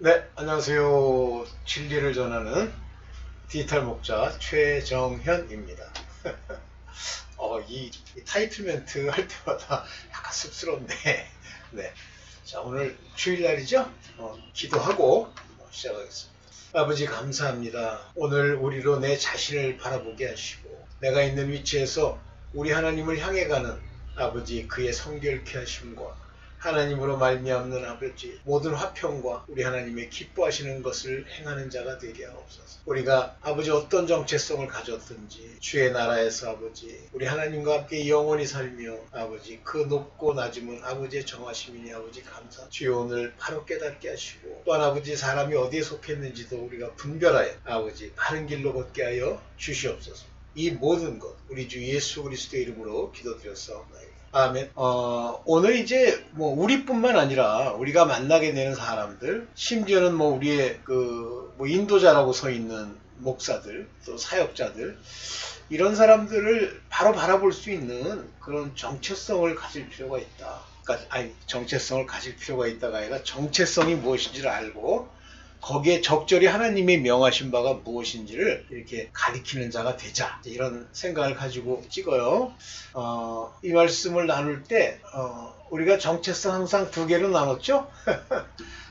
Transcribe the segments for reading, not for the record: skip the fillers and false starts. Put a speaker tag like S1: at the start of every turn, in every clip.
S1: 네, 안녕하세요. 진리를 전하는 디지털 목자 최정현입니다. 이 타이틀 멘트 할 때마다 약간 씁스럽네. 네. 자, 오늘 주일날이죠? 기도하고 시작하겠습니다. 아버지, 감사합니다. 오늘 우리로 내 자신을 바라보게 하시고, 내가 있는 위치에서 우리 하나님을 향해 가는 아버지 그의 성결케 하심과 하나님으로 말미암는 아버지 모든 화평과 우리 하나님의 기뻐하시는 것을 행하는 자가 되게 하옵소서. 우리가 아버지 어떤 정체성을 가졌든지 주의 나라에서 아버지 우리 하나님과 함께 영원히 살며 아버지 그 높고 낮음은 아버지의 정하심이니 아버지 감사. 주여 오늘 바로 깨닫게 하시고 또한 아버지 사람이 어디에 속했는지도 우리가 분별하여 아버지 바른 길로 걷게 하여 주시옵소서. 이 모든 것 우리 주 예수 그리스도의 이름으로 기도드렸사옵나이다. 아멘. 오늘 이제 뭐 우리뿐만 아니라 우리가 만나게 되는 사람들, 심지어는 뭐 우리의 뭐 인도자라고 서 있는 목사들, 또 사역자들, 이런 사람들을 바로 바라볼 수 있는 그런 정체성을 가질 필요가 있다. 정체성을 가질 필요가 있다가 아니라 정체성이 무엇인지를 알고 거기에 적절히 하나님의 명하신 바가 무엇인지를 이렇게 가리키는 자가 되자, 이런 생각을 가지고 찍어요. 이 말씀을 나눌 때 우리가 정체성 항상 두 개로 나눴죠.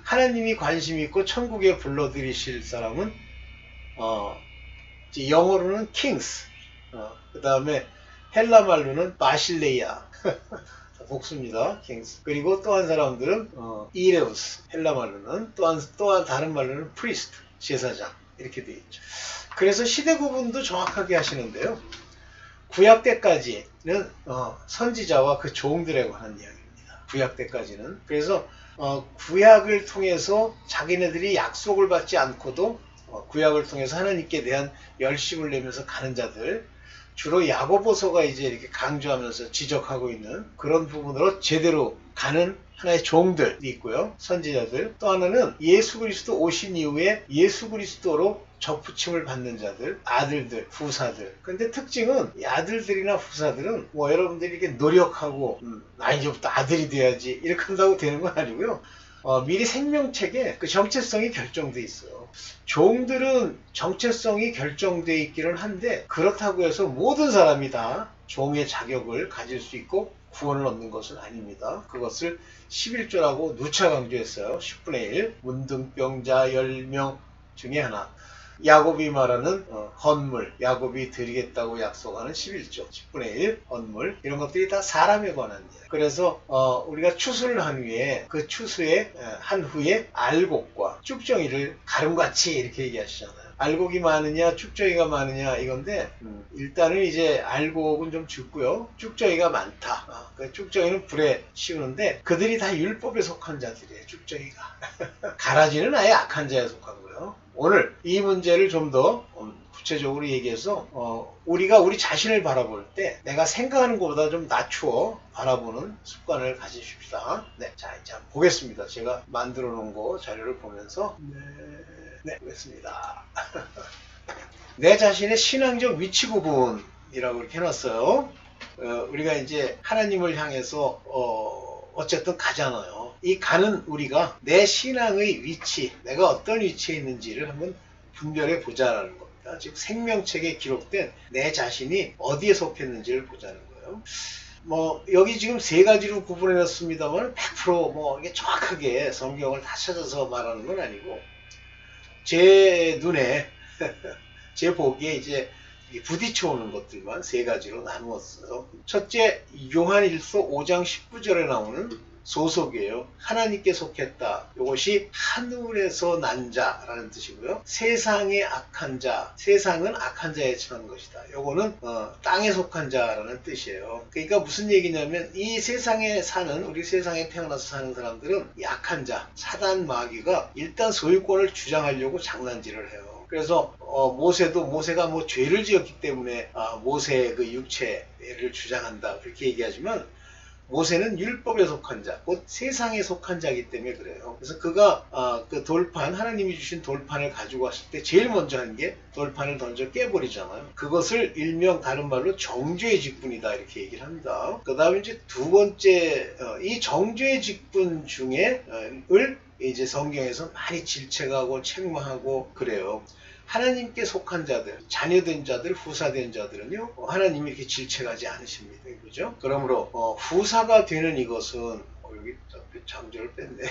S1: 하나님이 관심 있고 천국에 불러들이실 사람은 영어로는 kings, 그 다음에 헬라 말로는 바실레이아, 복수입니다. 킹스. 그리고 또 한 사람들은 이레우스, 헬라 말로는 또한 다른 말로는 프리스트, 제사장, 이렇게 되어 있죠. 그래서 시대 구분도 정확하게 하시는데요. 구약 때까지는 선지자와 그 종들에 관한 이야기입니다. 구약 때까지는. 그래서 구약을 통해서 자기네들이 약속을 받지 않고도 구약을 통해서 하나님께 대한 열심을 내면서 가는 자들, 주로 야고보서가 이제 이렇게 강조하면서 지적하고 있는 그런 부분으로 제대로 가는 하나의 종들이 있고요. 선지자들. 또 하나는 예수 그리스도 오신 이후에 예수 그리스도로 접붙임을 받는 자들, 아들들, 후사들. 근데 특징은 이 아들들이나 후사들은 뭐 여러분들이 이렇게 노력하고 나 이제부터 아들이 돼야지 이렇게 한다고 되는 건 아니고요. 미리 생명책에 그 정체성이 결정돼 있어요. 종들은 정체성이 결정돼 있기는 한데 그렇다고 해서 모든 사람이 다 종의 자격을 가질 수 있고 구원을 얻는 것은 아닙니다. 그것을 11조라고 누차 강조했어요. 10분의 1, 문둥병자 10명 중에 하나. 야곱이 말하는 헌물, 야곱이 드리겠다고 약속하는 11조, 10분의 1, 헌물, 이런 것들이 다 사람에 관한 이야기. 그래서 우리가 추수를 한 후에 그 추수에 한 후에 알곡과 쭉정이를 가름같이 이렇게 얘기하시잖아요. 알곡이 많으냐 쭉정이가 많으냐 이건데 일단은 이제 알곡은 좀 죽고요. 쭉정이가 많다. 그 쭉정이는 불에 씌우는데 그들이 다 율법에 속한 자들이에요. 쭉정이가. 가라지는 아예 악한 자에 속한 거예요. 오늘 이 문제를 좀 더 구체적으로 얘기해서 우리가 우리 자신을 바라볼 때 내가 생각하는 것보다 좀 낮추어 바라보는 습관을 가지십시다. 네, 자 이제 한번 보겠습니다. 제가 만들어 놓은 거 자료를 보면서 네, 보겠습니다. 내 자신의 신앙적 위치 구분이라고 이렇게 해놨어요. 우리가 이제 하나님을 향해서 어쨌든 가잖아요. 이 가는 우리가 내 신앙의 위치, 내가 어떤 위치에 있는지를 한번 분별해 보자라는 겁니다. 즉 생명책에 기록된 내 자신이 어디에 속했는지를 보자는 거예요. 뭐 여기 지금 세 가지로 구분해 놨습니다만 100% 이게 정확하게 성경을 다 찾아서 말하는 건 아니고 제 눈에 제 보기에 이제 부딪혀 오는 것들만 세 가지로 나누었어요. 첫째, 요한일서 5장 19절에 나오는 소속이에요. 하나님께 속했다. 이것이 하늘에서 난 자라는 뜻이고요. 세상의 악한 자, 세상은 악한 자에 처한 것이다. 이거는 땅에 속한 자라는 뜻이에요. 그러니까 무슨 얘기냐면 이 세상에 사는, 우리 세상에 태어나서 사는 사람들은 이 악한 자, 사단 마귀가 일단 소유권을 주장하려고 장난질을 해요. 그래서 모세가 뭐 죄를 지었기 때문에 모세의 그 육체를 주장한다 그렇게 얘기하지만 모세는 율법에 속한 자, 곧 세상에 속한 자이기 때문에 그래요. 그래서 그가 그 돌판, 하나님이 주신 돌판을 가지고 왔을 때 제일 먼저 하는 게 돌판을 던져 깨버리잖아요. 그것을 일명 다른 말로 정죄의 직분이다 이렇게 얘기를 합니다. 그 다음에 이제 두 번째 이 정죄의 직분 중에 을 이제 성경에서 많이 질책하고 책망하고 그래요. 하나님께 속한 자들, 자녀된 자들, 후사된 자들은요, 하나님이 이렇게 질책하지 않으십니다. 그죠? 그러므로, 후사가 되는 이것은, 여기 장절을 뺐네.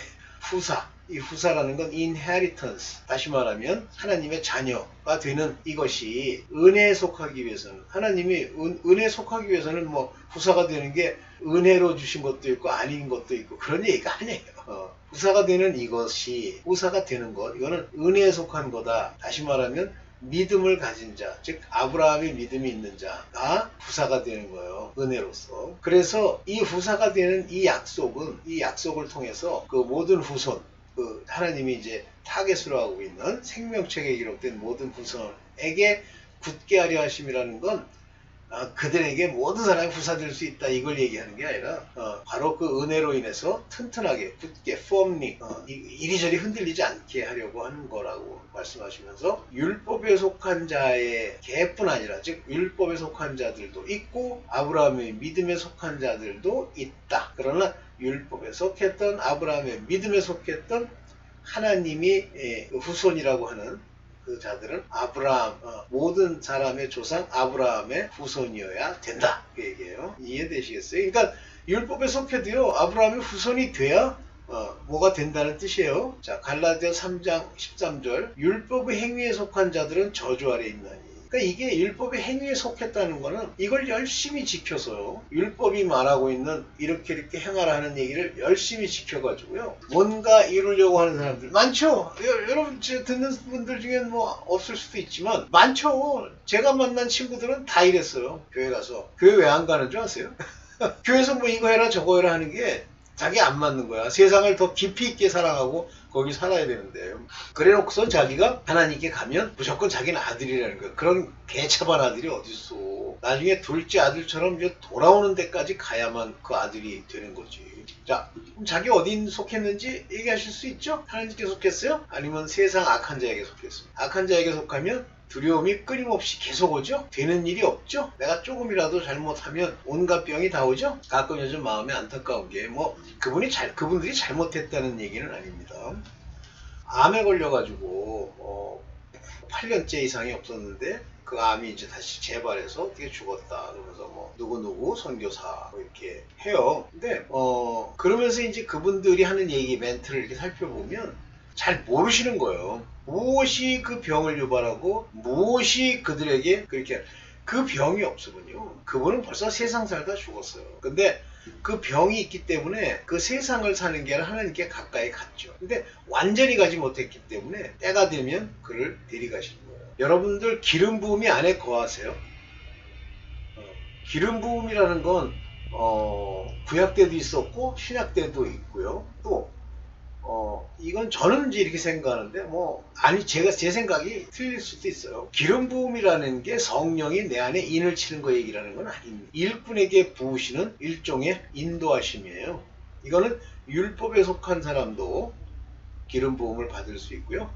S1: 후사. 이 후사라는 건 inheritance. 다시 말하면, 하나님의 자녀가 되는 이것이 은혜에 속하기 위해서는, 하나님이 은혜에 속하기 위해서는 뭐, 후사가 되는 게 은혜로 주신 것도 있고, 아닌 것도 있고, 그런 얘기가 아니에요. 후사가 되는 이것이 후사가 되는 것 이거는 은혜에 속한 거다. 다시 말하면 믿음을 가진 자, 즉 아브라함의 믿음이 있는 자가 후사가 되는 거예요. 은혜로서. 그래서 이 후사가 되는 이 약속을 통해서 그 모든 후손, 그 하나님이 이제 타겟으로 하고 있는 생명책에 기록된 모든 후손에게 굳게 하려 하심이라는 건 그들에게 모든 사람이 후사될 수 있다 이걸 얘기하는 게 아니라 바로 그 은혜로 인해서 튼튼하게 굳게 firmly 이리저리 흔들리지 않게 하려고 하는 거라고 말씀하시면서 율법에 속한 자의 개뿐 아니라 즉 율법에 속한 자들도 있고 아브라함의 믿음에 속한 자들도 있다. 그러나 율법에 속했던 아브라함의 믿음에 속했던 하나님이 후손이라고 하는 그 자들은 아브라함, 모든 사람의 조상 아브라함의 후손이어야 된다. 그 얘기예요. 이해되시겠어요? 그러니까 율법에 속해도요, 아브라함의 후손이 돼야 뭐가 된다는 뜻이에요. 자, 갈라디아 3장 13절. 율법의 행위에 속한 자들은 저주 아래 있나니. 그러니까 이게 율법의 행위에 속했다는 거는 이걸 열심히 지켜서요. 율법이 말하고 있는 이렇게 행하라 하는 얘기를 열심히 지켜가지고요. 뭔가 이루려고 하는 사람들 많죠. 여러분 듣는 분들 중에는 뭐 없을 수도 있지만 많죠. 제가 만난 친구들은 다 이랬어요. 교회 가서. 교회 왜 안 가는 줄 아세요? 교회에서 뭐 이거 해라 저거 해라 하는 게 자기 안 맞는 거야. 세상을 더 깊이 있게 사랑하고 거기 살아야 되는데 그래 놓고서 자기가 하나님께 가면 무조건 자기는 아들이라는 거야. 그런 개차반 아들이 어딨어. 나중에 둘째 아들처럼 이제 돌아오는 데까지 가야만 그 아들이 되는 거지. 자, 그럼 자기 어디 속했는지 얘기하실 수 있죠? 하나님께 속했어요? 아니면 세상 악한 자에게 속했어요? 악한 자에게 속하면 두려움이 끊임없이 계속 오죠? 되는 일이 없죠? 내가 조금이라도 잘못하면 온갖 병이 다 오죠? 가끔 요즘 마음에 안타까운 게 그분들이 잘못했다는 얘기는 아닙니다. 암에 걸려가지고 8년째 이상이 없었는데 그 암이 이제 다시 재발해서 어떻게 죽었다 그러면서 뭐 누구 선교사 뭐 이렇게 해요. 근데 그러면서 이제 그분들이 하는 얘기 멘트를 이렇게 살펴보면 잘 모르시는 거예요. 무엇이 그 병을 유발하고 무엇이 그들에게 그렇게 그 병이 없으군요. 그분은 벌써 세상 살다 죽었어요. 근데 그 병이 있기 때문에 그 세상을 사는 게 아니라 하나님께 가까이 갔죠. 근데 완전히 가지 못했기 때문에 때가 되면 그를 데려가시는 거예요. 여러분들 기름 부음이 안에 거하세요? 기름 부음이라는 건 구약 때도 있었고 신약 때도 있고요. 또 이건 저는 이제 이렇게 생각하는데 제 생각이 틀릴 수도 있어요. 기름 부음이라는 게 성령이 내 안에 인을 치는 거 얘기라는 건 아닙니다. 일꾼에게 부으시는 일종의 인도하심이에요. 이거는 율법에 속한 사람도 기름 부음을 받을 수 있고요.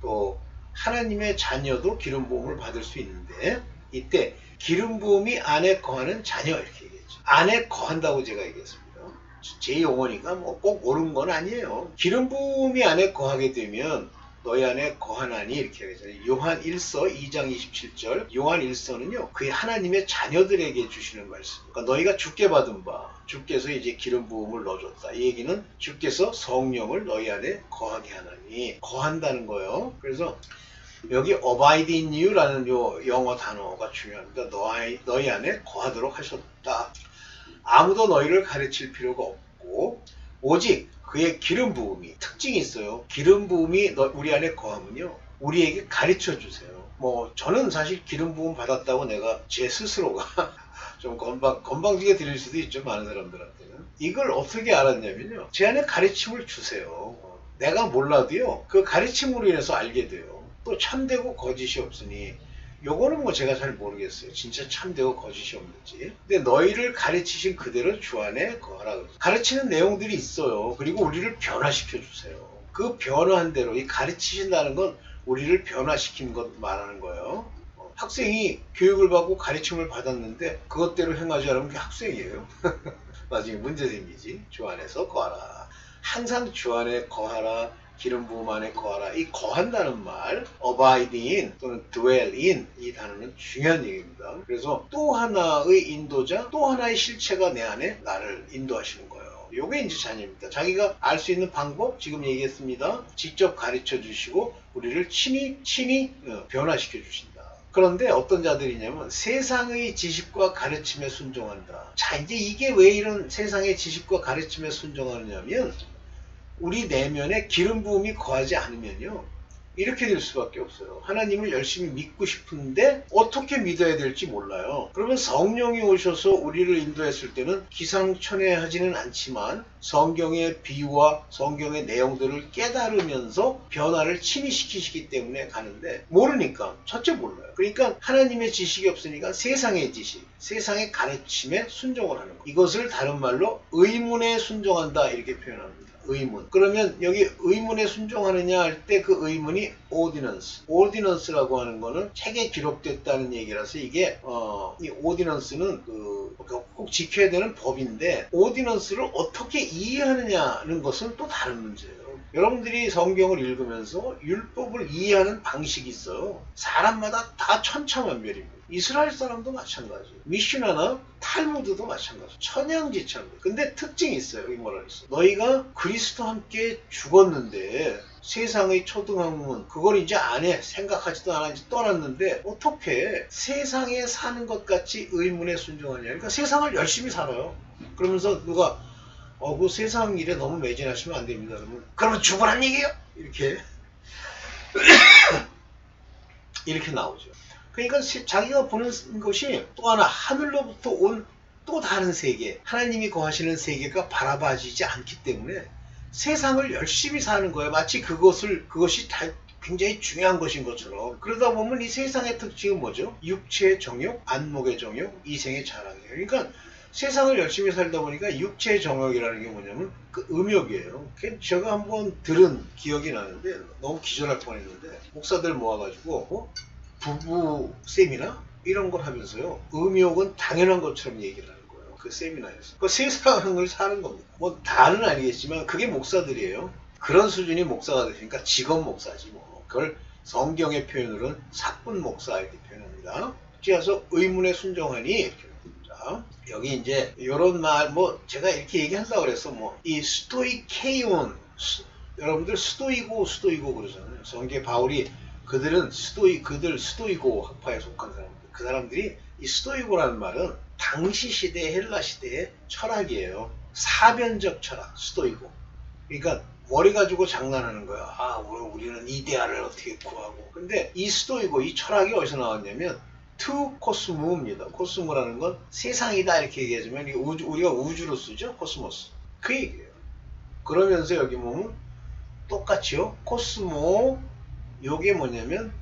S1: 또 하나님의 자녀도 기름 부음을 받을 수 있는데 이때 기름 부음이 안에 거하는 자녀 이렇게 얘기했죠. 안에 거한다고 제가 얘기했습니다. 제 용어니까 꼭 옳은 건 아니에요. 기름 부음이 안에 거하게 되면 너희 안에 거하나니 이렇게 얘기하잖아요. 요한 1서 2장 27절 요한 1서는요 그의 하나님의 자녀들에게 주시는 말씀. 그러니까 너희가 주께 받은 바 주께서 이제 기름 부음을 넣어줬다. 이 얘기는 주께서 성령을 너희 안에 거하게 하나니 거한다는 거예요. 그래서 여기 abide in you라는 요 영어 단어가 중요합니다. 너희 안에 거하도록 하셨다. 아무도 너희를 가르칠 필요가 없고 오직 그의 기름 부음이 특징이 있어요. 기름 부음이 우리 안에 거하면요 우리에게 가르쳐 주세요. 저는 사실 기름 부음 받았다고 내가 제 스스로가 좀 건방지게 들릴 수도 있죠. 많은 사람들한테는. 이걸 어떻게 알았냐면요 제 안에 가르침을 주세요. 내가 몰라도요 그 가르침으로 인해서 알게 돼요. 또 참되고 거짓이 없으니 요거는 뭐 제가 잘 모르겠어요. 진짜 참되고 거짓이 없는지. 근데 너희를 가르치신 그대로 주 안에 거하라. 가르치는 내용들이 있어요. 그리고 우리를 변화시켜 주세요. 그 변화한 대로 이 가르치신다는 건 우리를 변화시키는 것 말하는 거예요. 학생이 교육을 받고 가르침을 받았는데 그것대로 행하지 않으면 그게 학생이에요. 나중에 문제 생기지. 주 안에서 거하라. 항상 주 안에 거하라. 기름 부음 안에 거하라. 이 거한다는 말, abide in 또는 dwell in 이 단어는 중요한 얘기입니다. 그래서 또 하나의 인도자, 또 하나의 실체가 내 안에 나를 인도하시는 거예요. 요게 이제 자녀입니다. 자기가 알 수 있는 방법 지금 얘기했습니다. 직접 가르쳐 주시고 우리를 친히 변화시켜 주신다. 그런데 어떤 자들이냐면 세상의 지식과 가르침에 순종한다. 자, 이제 이게 왜 이런 세상의 지식과 가르침에 순종하느냐면 우리 내면에 기름 부음이 거하지 않으면요. 이렇게 될 수밖에 없어요. 하나님을 열심히 믿고 싶은데 어떻게 믿어야 될지 몰라요. 그러면 성령이 오셔서 우리를 인도했을 때는 기상천외하지는 않지만 성경의 비유와 성경의 내용들을 깨달으면서 변화를 침입시키시기 때문에 가는데 모르니까 첫째 몰라요. 그러니까 하나님의 지식이 없으니까 세상의 지식, 세상의 가르침에 순종을 하는 거예요. 이것을 다른 말로 의문에 순종한다 이렇게 표현합니다. 의문. 그러면 여기 의문에 순종하느냐 할 때 그 의문이 ordinance. ordinance라고 하는 거는 책에 기록됐다는 얘기라서 이게 이 ordinance는 꼭 지켜야 되는 법인데 ordinance를 어떻게 이해하느냐는 것은 또 다른 문제예요. 여러분들이 성경을 읽으면서 율법을 이해하는 방식이 있어요. 사람마다 다 천차만별입니다. 이스라엘 사람도 마찬가지. 미슈나나 탈무드도 마찬가지. 천양지차입니다. 근데 특징이 있어요. 여기 뭐라 그랬어? 너희가 그리스도와 함께 죽었는데 세상의 초등학문 그걸 이제 안 해. 생각하지도 않아. 이제 떠났는데 어떻게 세상에 사는 것 같이 의문에 순종하냐. 그러니까 세상을 열심히 살아요. 그러면서 누가 그 세상 일에 너무 매진하시면 안 됩니다. 그러면 죽으란 얘기예요? 이렇게 나오죠. 그러니까 자기가 보는 것이 또 하나 하늘로부터 온 또 다른 세계, 하나님이 거하시는 세계가 바라봐지지 않기 때문에 세상을 열심히 사는 거예요. 마치 그것이 다 굉장히 중요한 것인 것처럼. 그러다 보면 이 세상의 특징은 뭐죠? 육체의 정욕, 안목의 정욕, 이생의 자랑이에요. 그러니까 세상을 열심히 살다 보니까 육체의 정욕이라는 게 뭐냐면 그 음욕이에요. 제가 한번 들은 기억이 나는데 너무 기절할 뻔했는데 목사들 모아가지고 부부 세미나 이런 걸 하면서요. 음욕은 당연한 것처럼 얘기를 하는 거예요. 그 세미나에서. 그 세상을 사는 겁니다. 뭐 다는 아니겠지만 그게 목사들이에요. 그런 수준이 목사가 되니까 직업 목사지 뭐. 그걸 성경의 표현으로는 사분 목사 이렇게 표현합니다. 그래서 의문에 순종하니 이렇게. 자, 여기 이제 이런 말 제가 이렇게 얘기한다고 그래서 이 스토이케이온 여러분들 스토이고 그러잖아요. 성경에 바울이 그들 스토이고 학파에 속한 사람들. 그 사람들이 이 스토이고라는 말은 당시 시대 헬라 시대의 철학이에요. 사변적 철학, 스토이고. 그러니까 머리 가지고 장난하는 거야. 우리는 이데아를 어떻게 구하고. 근데 이 스토이고, 이 철학이 어디서 나왔냐면 투 코스모입니다. 코스모라는 건 세상이다 이렇게 얘기하지만 우리가 우주로 쓰죠. 코스모스. 그 얘기예요. 그러면서 여기 보면 똑같이요. 코스모 요게 뭐냐면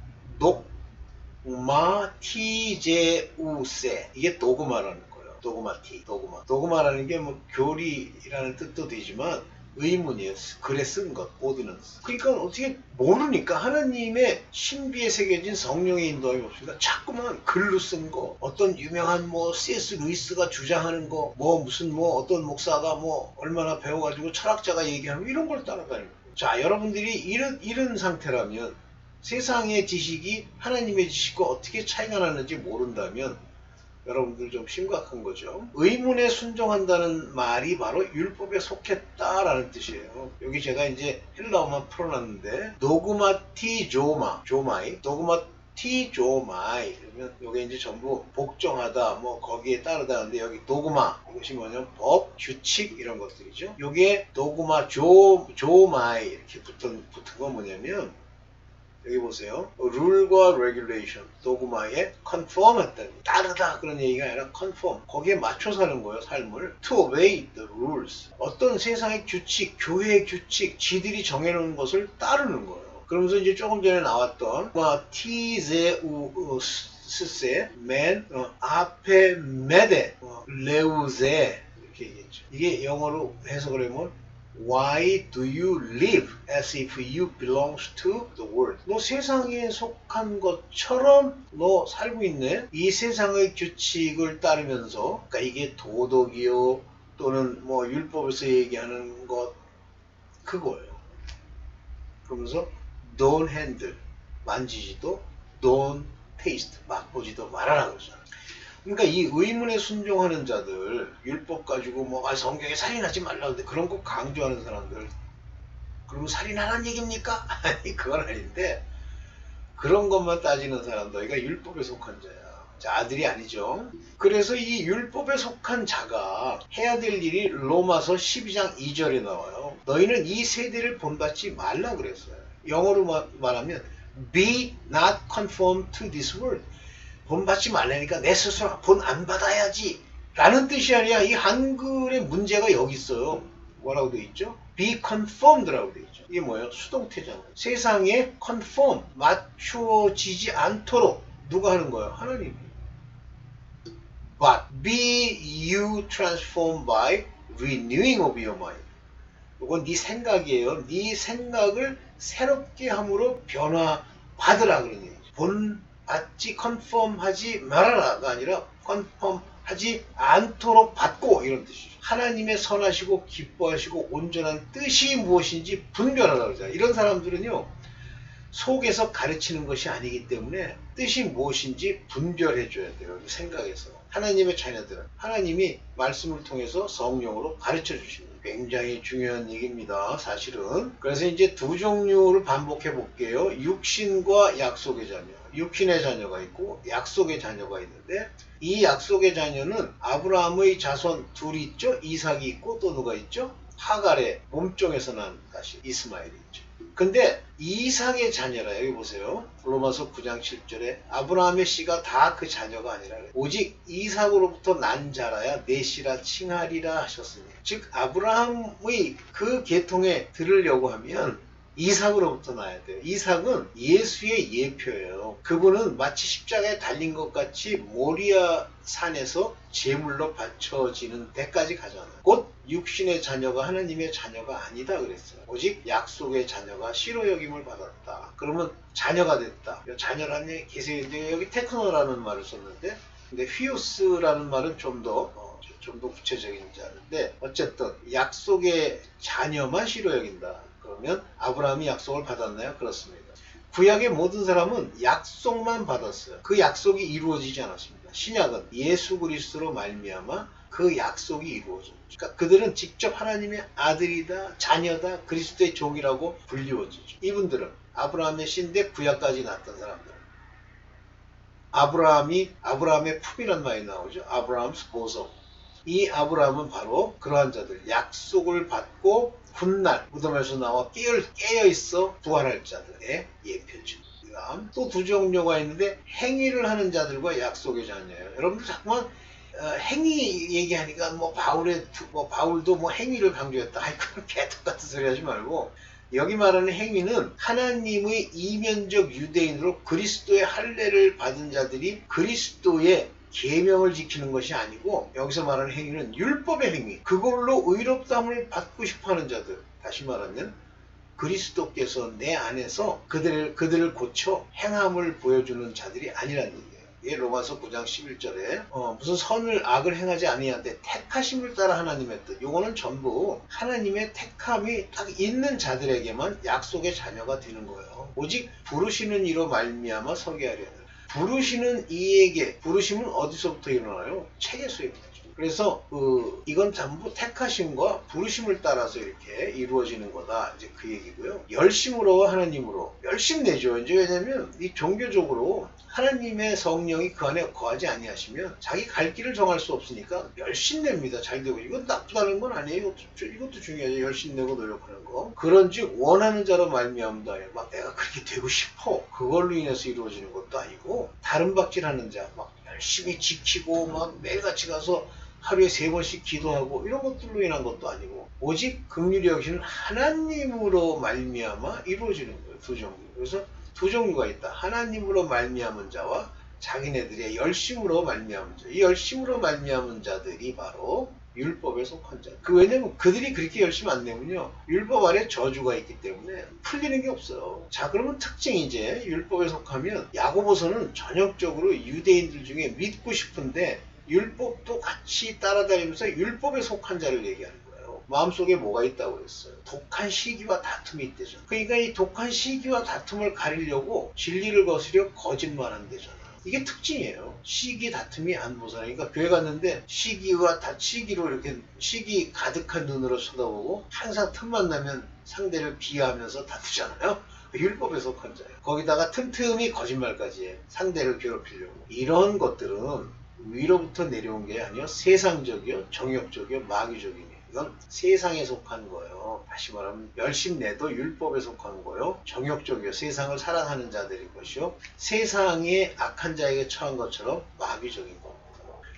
S1: 도그마티제우세 이게 도그마라는 거예요. 도그마라는 게 교리라는 뜻도 되지만 의문이에요. 글에 쓴 것, 오디넌스. 그러니까 어떻게 모르니까 하나님의 신비에 새겨진 성령의 인도함이 없으니까 자꾸만 글로 쓴 거, 어떤 유명한 C.S. 루이스가 주장하는 거, 어떤 목사가 얼마나 배워가지고 철학자가 얘기하는 이런 걸 따라다니는 거예요. 자, 여러분들이 이런 상태라면 세상의 지식이 하나님의 지식과 어떻게 차이가 나는지 모른다면 여러분들 좀 심각한 거죠. 의문에 순종한다는 말이 바로 율법에 속했다라는 뜻이에요. 여기 제가 이제 헬라어만 풀어놨는데 도그마티조마이 그러면 여기 이제 전부 복종하다 거기에 따르다는데 여기 도그마 이것이 뭐냐면 법, 규칙 이런 것들이죠. 요게 도그마 조마이 이렇게 붙은 건 뭐냐면 여기 보세요. 룰과 레귤레이션, 도그마에 conform했다. 따르다 그런 얘기가 아니라 conform. 거기에 맞춰 사는 거예요, 삶을. To obey the rules. 어떤 세상의 규칙, 교회의 규칙, 지들이 정해놓은 것을 따르는 거예요. 그러면서 이제 조금 전에 나왔던 티제우스세 맨 아페 메데 레우제 이렇게 얘기했죠. 이게 영어로 해석을 하면 Why do you live as if you belongs to the world? 너 세상에 속한 것처럼 너 살고 있네. 이 세상의 규칙을 따르면서, 그러니까 이게 도덕이요 또는 뭐 율법에서 얘기하는 것 그거예요. 그러면서 don't handle 만지지도, don't taste 맛보지도 말아라 그러잖아. 그러니까 이 의문에 순종하는 자들, 율법 가지고 뭐 성경에 살인하지 말라는데 그런 거 강조하는 사람들, 그러면 살인하라는 얘기입니까? 아니 그건 아닌데 그런 것만 따지는 사람 너희가 율법에 속한 자야. 아들이 아니죠. 그래서 이 율법에 속한 자가 해야 될 일이 로마서 12장 2절에 나와요. 너희는 이 세대를 본받지 말라 그랬어요. 영어로 말하면 be not conformed to this world. 본받지 말라니까 내 스스로 본 안 받아야지 라는 뜻이 아니야. 이 한글의 문제가 여기 있어요. 뭐라고 되어 있죠? be conformed라고 되어 있죠. 이게 뭐예요? 수동태잖아요. 세상에 conform, 맞추어지지 않도록 누가 하는 거예요? 하나님이. But be you transformed by renewing of your mind. 이건 네 생각이에요. 네 생각을 새롭게 함으로 변화받으라 그런 얘기죠. 본받지 컨펌하지 말아라가 아니라 컨펌하지 않도록 받고 이런 뜻이죠. 하나님의 선하시고 기뻐하시고 온전한 뜻이 무엇인지 분별하라 그러잖아요. 이런 사람들은요. 속에서 가르치는 것이 아니기 때문에 뜻이 무엇인지 분별해줘야 돼요. 생각에서. 하나님의 자녀들은 하나님이 말씀을 통해서 성령으로 가르쳐 주십니다. 굉장히 중요한 얘기입니다. 사실은. 그래서 이제 두 종류를 반복해 볼게요. 육신과 약속의 자녀. 육신의 자녀가 있고 약속의 자녀가 있는데 이 약속의 자녀는 아브라함의 자손 둘이 있죠. 이삭이 있고 또 누가 있죠? 하갈의 몸종에서 난 다시 이스마엘이 있죠. 근데 이삭의 자녀라 여기 보세요. 로마서 9장 7절에 아브라함의 씨가 다 그 자녀가 아니라 오직 이삭으로부터 난 자라야 내 씨라 칭하리라 하셨으니 즉 아브라함의 그 계통에 들으려고 하면 이삭으로부터 나야 돼요. 이삭은 예수의 예표예요. 그분은 마치 십자가에 달린 것 같이 모리아 산에서 제물로 바쳐지는 데까지 가잖아요. 곧 육신의 자녀가 하나님의 자녀가 아니다 그랬어요. 오직 약속의 자녀가 씨로 여김을 받았다. 그러면 자녀가 됐다. 자녀라는 얘기 계세요. 여기 테크노라는 말을 썼는데 근데 휘우스라는 말은 좀 더 구체적인지 아는데 어쨌든 약속의 자녀만 씨로 여긴다. 그러면 아브라함이 약속을 받았나요? 그렇습니다. 구약의 모든 사람은 약속만 받았어요. 그 약속이 이루어지지 않았습니다. 신약은 예수 그리스도로 말미암아 그 약속이 이루어집니다. 그러니까 그들은 직접 하나님의 아들이다, 자녀다, 그리스도의 종이라고 불리워지죠. 이분들은 아브라함의 씨인데 구약까지 났던 사람들. 아브라함의 품이란 말이 나오죠. 아브라함's bosom. 이 아브라함은 바로 그러한 자들, 약속을 받고 훗날 무덤에서 나와 깨어있어 부활할 자들의 예표죠. 또 두 종류가 있는데 행위를 하는 자들과 약속의 자녀예요. 여러분들 자꾸만 행위 얘기하니까 바울도 뭐 행위를 강조했다. 아이 그런 개떡 같은 소리 하지 말고 여기 말하는 행위는 하나님의 이면적 유대인으로 그리스도의 할례를 받은 자들이 그리스도의 계명을 지키는 것이 아니고 여기서 말하는 행위는 율법의 행위, 그걸로 의롭다함을 받고 싶어하는 자들, 다시 말하면 그리스도께서 내 안에서 그들을 고쳐 행함을 보여주는 자들이 아니라는 얘기예요. 이게 로마서 9장 11절에 무슨 선을 악을 행하지 아니하되 택하심을 따라 하나님의 뜻. 요거는 전부 하나님의 택함이 딱 있는 자들에게만 약속의 자녀가 되는 거예요. 오직 부르시는 이로 말미암아 서게 하려는. 부르시는 이에게 부르심은 어디서부터 일어나요? 책에서입니다. 그래서 이건 전부 택하심과 부르심을 따라서 이렇게 이루어지는 거다. 이제 그 얘기고요. 열심으로 하나님으로 열심 내죠. 이제 왜냐면 이 종교적으로 하나님의 성령이 그 안에 거하지 아니하시면 자기 갈 길을 정할 수 없으니까 열심 냅니다. 잘 되고 이건 나쁘다는 건 아니에요. 이것도 중요하죠. 열심 내고 노력하는 거. 그런즉 원하는 자로 말미암다. 막 내가 그렇게 되고 싶어. 그걸로 인해서 이루어지는 것도 아니고 다른 박질하는 자 막 열심히 지키고 막 매일같이 가서 하루에 3번씩 기도하고 이런 것들로 인한 것도 아니고 오직 긍휼이 여기시는 하나님으로 말미암아 이루어지는 거예요. 두 종류. 그래서 두 종류가 있다. 하나님으로 말미암은 자와 자기네들의 열심으로 말미암은 자. 이 열심으로 말미암은 자들이 바로 율법에 속한 자. 왜냐면 그들이 그렇게 열심히 안 내면요, 율법 아래 저주가 있기 때문에 풀리는 게 없어요. 자, 그러면 특징이 이제 율법에 속하면 야고보서는 전형적으로 유대인들 중에 믿고 싶은데 율법도 같이 따라다니면서 율법에 속한 자를 얘기하는 거예요. 마음속에 뭐가 있다고 그랬어요? 독한 시기와 다툼이 있대죠. 그러니까 이 독한 시기와 다툼을 가리려고 진리를 거스려 거짓말한대잖아. 이게 특징이에요. 시기 다툼이 안 벗어나니까 교회 갔는데 시기로 이렇게 시기 가득한 눈으로 쳐다보고 항상 틈만 나면 상대를 비하하면서 다투잖아요. 율법에 속한 자예요. 거기다가 틈틈이 거짓말까지 해. 상대를 괴롭히려고. 이런 것들은 위로부터 내려온 게 아니요, 세상적이요, 정욕적이요, 마귀적이니. 이건 세상에 속한 거예요. 다시 말하면 열심내도 율법에 속한 거예요. 정욕적이요, 세상을 사랑하는 자들일 것이요, 세상의 악한 자에게 처한 것처럼 마귀적인 겁니다.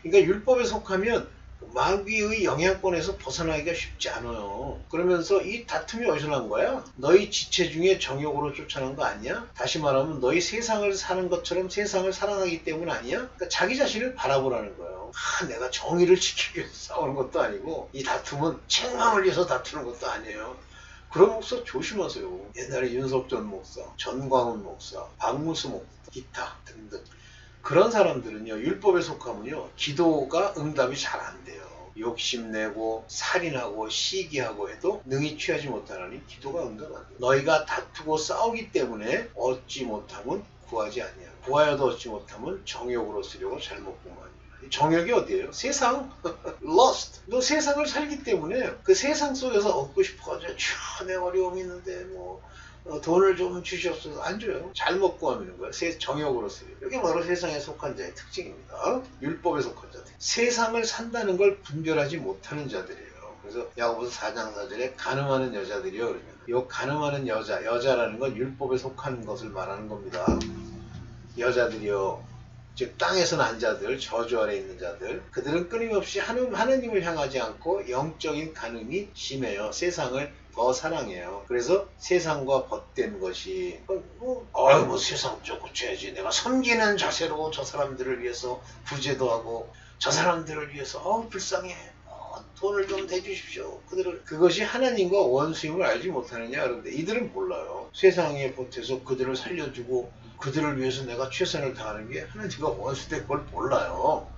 S1: 그러니까 율법에 속하면 마귀의 영향권에서 벗어나기가 쉽지 않아요. 그러면서 이 다툼이 어디서 난 거야? 너희 지체 중에 정욕으로 쫓아난 거 아니야? 다시 말하면 너희 세상을 사는 것처럼 세상을 사랑하기 때문 아니야? 그러니까 자기 자신을 바라보라는 거예요. 내가 정의를 지키기 위해서 싸우는 것도 아니고 이 다툼은 책망을 위해서 다투는 것도 아니에요. 그런 목사 조심하세요. 옛날에 윤석전 목사, 전광훈 목사, 박무수 목사, 기타 등등. 그런 사람들은요, 율법에 속하면요, 기도가 응답이 잘 안 돼요. 욕심내고 살인하고 시기하고 해도 능히 취하지 못하나니 기도가 응답 안 돼요. 너희가 다투고 싸우기 때문에 얻지 못하면 구하지 아니야. 구하여도 얻지 못하면 정욕으로 쓰려고 잘못 구하니. 정욕이 어디예요? 세상. Lust. 너 세상을 살기 때문에 그 세상 속에서 얻고 싶어가지고 내 어려움이 있는데 돈을 좀 주시옵소서. 안 줘요. 잘못 구하는 거예요. 정욕으로 쓰려. 이게 바로 세상에 속한 자의 특징입니다. 율법에 속한 자들. 세상을 산다는 걸 분별하지 못하는 자들이에요. 그래서 야고보서 4장 4절에 가늠하는 여자들이요. 그러면 이 가늠하는 여자라는 건 율법에 속한 것을 말하는 겁니다. 여자들이요, 즉 땅에서 난 자들, 저주 아래 있는 자들, 그들은 끊임없이 하나님을 향하지 않고 영적인 간음이 심해요. 세상을 더 사랑해요. 그래서 세상과 벗된 것이 세상 좀 고쳐야지. 내가 섬기는 자세로 저 사람들을 위해서 구제도 하고 저 사람들을 위해서 불쌍해. 돈을 좀 대주십시오. 그것이 하나님과 원수임을 알지 못하느냐. 그런데 이들은 몰라요. 세상에 보태서 그들을 살려주고 그들을 위해서 내가 최선을 다하는 게 하나님과 원수된 걸 몰라요.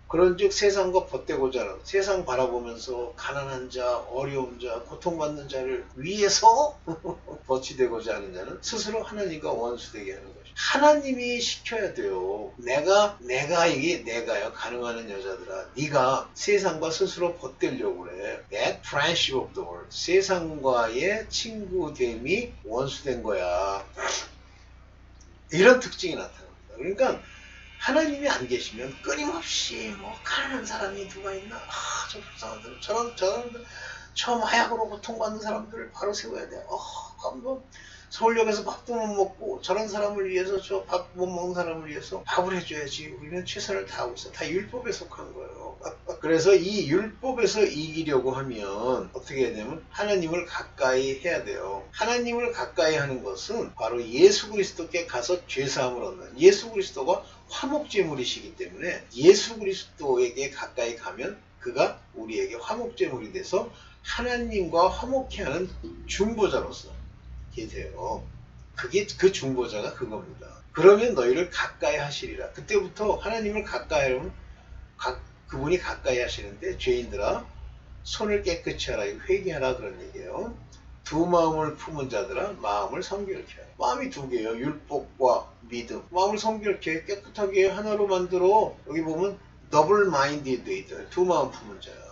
S1: 그런즉 세상과 벗대고자 하는, 세상 바라보면서 가난한 자, 어려운 자, 고통받는 자를 위해서 버치되고자 하는 자는 스스로 하나님과 원수되게 하는 것이죠. 하나님이 시켜야 돼요. 내가요. 가능하는 여자들아, 네가 세상과 스스로 벗대려고 그래. That friendship of the world. 세상과의 친구됨이 원수된 거야. 이런 특징이 나타납니다. 그러니까 하나님이 안 계시면 끊임없이 가난한 사람이 누가 있나? 저 불쌍한들, 저런 저 마약으로 고통받는 사람들을 바로 세워야 돼. 서울역에서 밥도 못 먹고 저런 사람을 위해서, 저 밥 못 먹는 사람을 위해서 밥을 해줘야지. 우리는 최선을 다하고 있어. 다 율법에 속한 거예요. 그래서 이 율법에서 이기려고 하면 어떻게 해야 되냐면 하나님을 가까이 해야 돼요. 하나님을 가까이 하는 것은 바로 예수 그리스도께 가서 죄사함을 얻는, 예수 그리스도가 화목제물이시기 때문에 예수 그리스도에게 가까이 가면 그가 우리에게 화목제물이 돼서 하나님과 화목케 하는 중보자로서 돼요. 그 중보자가 그겁니다. 그러면 너희를 가까이 하시리라. 그때부터 하나님을 가까이 하면 그분이 가까이 하시는데, 죄인들아 손을 깨끗이 하라, 회개하라, 그런 얘기예요. 두 마음을 품은 자들아 마음을 성결케 하라. 마음이 두 개예요. 율법과 믿음. 마음을 성결케 깨끗하게 하나로 만들어. 여기 보면 더블 마인디드 있잖아요. 두 마음 품은 자예요.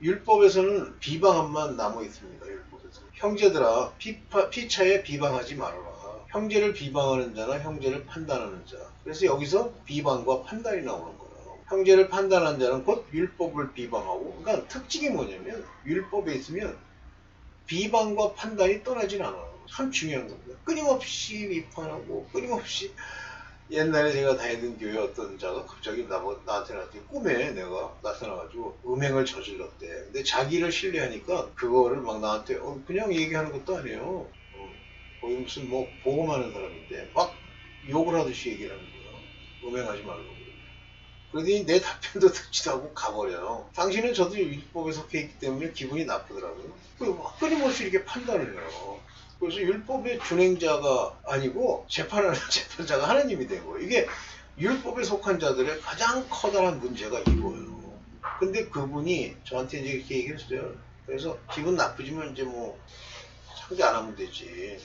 S1: 율법에서는 비방함만 남아 있습니다. 형제들아 피차에 비방하지 말아라. 형제를 비방하는 자나 형제를 판단하는 자. 그래서 여기서 비방과 판단이 나오는 거예요. 형제를 판단하는 자는 곧 율법을 비방하고, 그러니까 특징이 뭐냐면 율법에 있으면 비방과 판단이 떠나질 않아요. 참 중요한 겁니다. 끊임없이 비판하고 끊임없이 옛날에 제가 다니던 교회 어떤 자가 갑자기 나한테 꿈에 내가 나타나가지고 음행을 저질렀대. 근데 자기를 신뢰하니까 그거를 막 나한테 그냥 얘기하는 것도 아니에요. 거의 무슨 뭐 보험하는 사람인데 막 욕을 하듯이 얘기를 하는 거야. 음행하지 말라고. 그러더니 내 답변도 듣지도 않고 가버려요. 당신은 저도 율법에 속해 있기 때문에 기분이 나쁘더라고요. 끊임없이 이렇게 판단을 해요. 그래서 율법의 준행자가 아니고 재판하는 재판자가 하나님이 된 거예요. 이게 율법에 속한 자들의 가장 커다란 문제가 이거예요. 근데 그분이 저한테 이제 이렇게 얘기를 했어요. 그래서 기분 나쁘지만 이제 뭐 상대 안 하면 되지.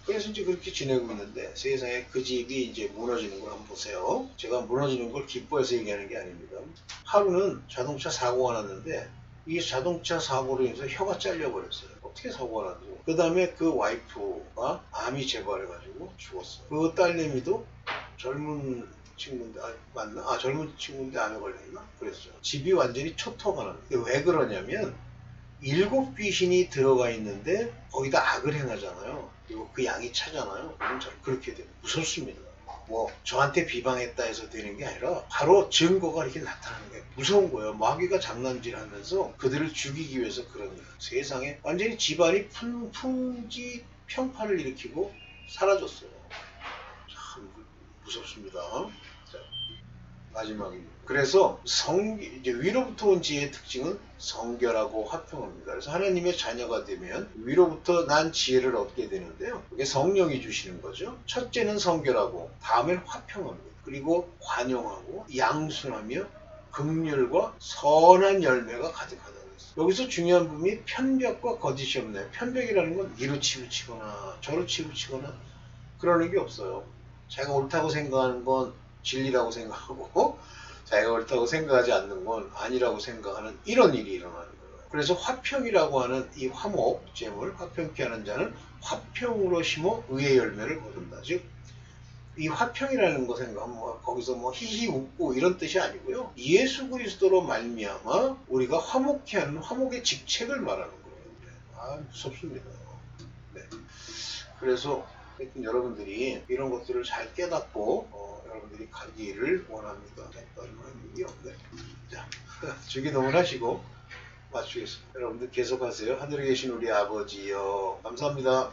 S1: 그래서 이제 그렇게 지내고 있는데 세상에 그 집이 이제 무너지는 걸 한번 보세요. 제가 무너지는 걸 기뻐해서 얘기하는 게 아닙니다. 하루는 자동차 사고가 났는데 이 자동차 사고로 인해서 혀가 잘려버렸어요. 어떻게 사고가 났죠? 그 다음에 그 와이프가 암이 재발해가지고 죽었어요. 그 딸내미도 젊은 친구인데 맞나? 젊은 친구인데 암에 걸렸나? 그랬어요. 집이 완전히 초토가 납니다. 왜 그러냐면 일곱 귀신이 들어가 있는데 거기다 악을 행하잖아요. 그리고 그 양이 차잖아요. 그럼 그렇게 돼요. 무섭습니다. 뭐 저한테 비방했다 해서 되는 게 아니라 바로 증거가 이렇게 나타나는 거예요. 무서운 거예요. 마귀가 장난질하면서 그들을 죽이기 위해서 그런 거예요. 세상에 완전히 집안이 풍지 평파를 일으키고 사라졌어요. 참 무섭습니다. 자, 마지막입니다. 그래서 이제 위로부터 온 지혜의 특징은 성결하고 화평합니다. 그래서 하나님의 자녀가 되면 위로부터 난 지혜를 얻게 되는데요. 그게 성령이 주시는 거죠. 첫째는 성결하고, 다음엔 화평합니다. 그리고 관용하고, 양순하며, 긍휼과 선한 열매가 가득하다. 여기서 중요한 부분이 편벽과 거짓이 없네요. 편벽이라는 건 이로 치우치거나 저로 치우치거나 그러는 게 없어요. 자기가 옳다고 생각하는 건 진리라고 생각하고 자기가 옳다고 생각하지 않는 건 아니라고 생각하는 이런 일이 일어나는 거예요. 그래서 화평이라고 하는 이 화목, 재물, 화평케 하는 자는 화평으로 심어 의의 열매를 거둔다. 즉, 이 화평이라는 거 생각하면 거기서 뭐 히히 웃고 이런 뜻이 아니고요. 예수 그리스도로 말미암아 우리가 화목케 하는 화목의 직책을 말하는 거예요. 무섭습니다. 네. 그래서 하여튼 여러분들이 이런 것들을 잘 깨닫고 여러분들이 가기를 원합니다. 네. 자, 주기도문 하시고 마치겠습니다. 여러분들 계속하세요. 하늘에 계신 우리 아버지여 감사합니다.